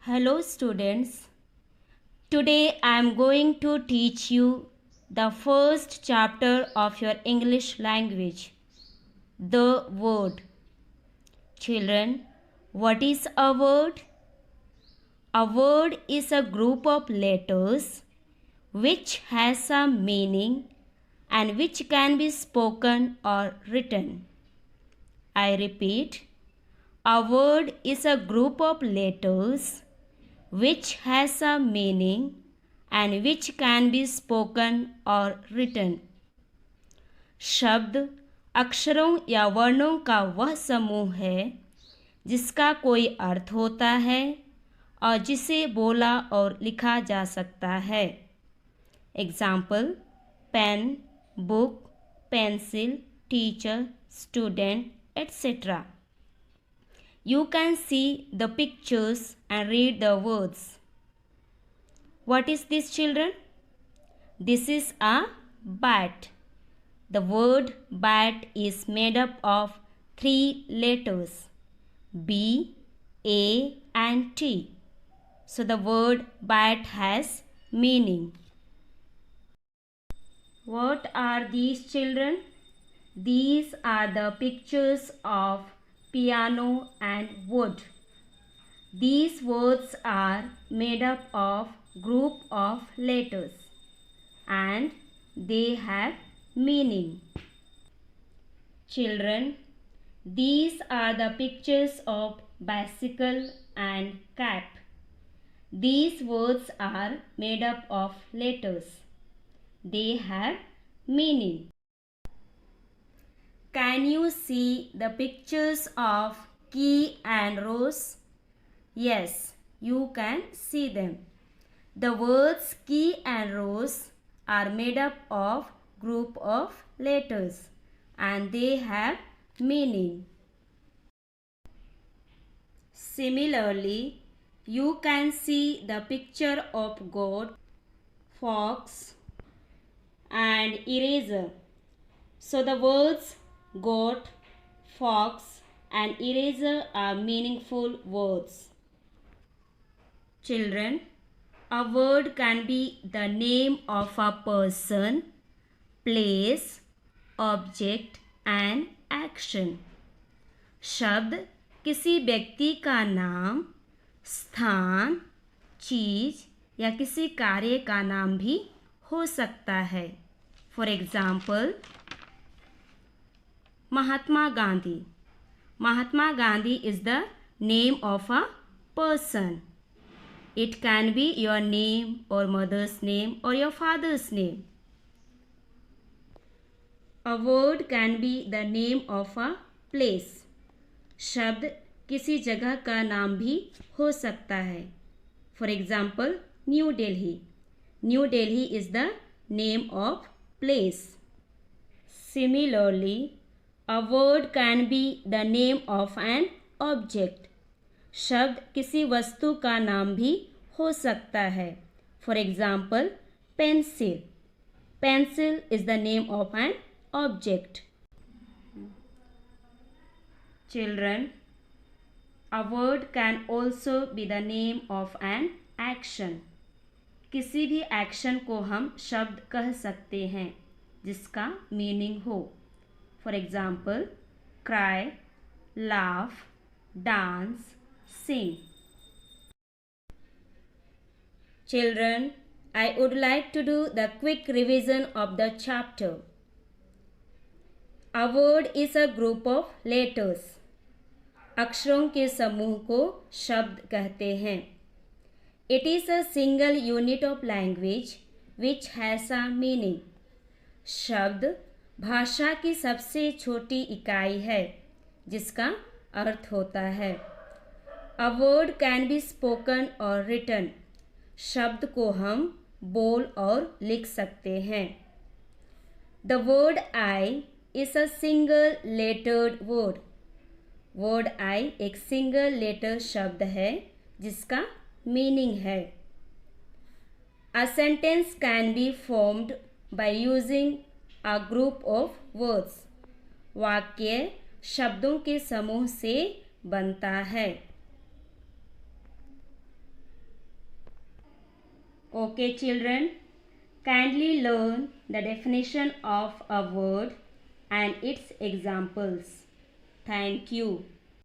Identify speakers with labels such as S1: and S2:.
S1: Hello students. Today I am going to teach you the first chapter of your English language, the word. Children, what is a word? A word is a group of letters which has a meaning and which can be spoken or written. I repeat, a word is a group of letters which has a meaning and which can be spoken or written. शब्द अक्षरों या वर्णों का वह समूह है जिसका कोई अर्थ होता है और जिसे बोला और लिखा जा सकता है. Example: pen, book, pencil, teacher, student, etc. You can see the pictures and read the words. What is this, children? This is a bat. The word bat is made up of 3 letters, B, A and T. So the word bat has meaning. What are these, children? These are the pictures of piano and wood. These words are made up of group of letters and they have meaning. Children, these are the pictures of bicycle and cap. These words are made up of letters. They have meaning. Can you see the pictures of key and rose? Yes, you can see them. The words key and rose are made up of group of letters and they have meaning. Similarly, you can see the picture of goat, fox and eraser. So the words goat, fox and eraser are meaningful words. Children, a word can be the name of a person, place, object and action. शब्द किसी व्यक्ति का नाम, स्थान, चीज या किसी कार्य का नाम भी हो सकता है. For example, Mahatma Gandhi. Mahatma Gandhi is the name of a person. It can be your name or mother's name or your father's name. A word can be the name of a place. शब्द किसी जगह का नाम भी हो सकता है. For example, New Delhi. New Delhi is the name of place. Similarly, a word can be the name of an object. शब्द किसी वस्तु का नाम भी हो सकता है. For example, pencil. Pencil is the name of an object. Children, a word can also be the name of an action. किसी भी एक्शन को हम शब्द कह सकते हैं जिसका मीनिंग हो. For example, cry, laugh, dance, sing. Children, I would like to do the quick revision of the chapter. A word is a group of letters. अक्षरों के समूह को शब्द कहते हैं. It is a single unit of language which has a meaning. शब्द भाषा की सबसे छोटी इकाई है जिसका अर्थ होता है. A word can be spoken or written. शब्द को हम बोल और लिख सकते हैं. The word I is a single lettered word. Word I एक single letter शब्द है जिसका meaning है. A sentence can be formed by using a group of words. वाक्य शब्दों के समूह से बनता है. Okay, children, kindly learn the definition of a word and its examples. Thank you.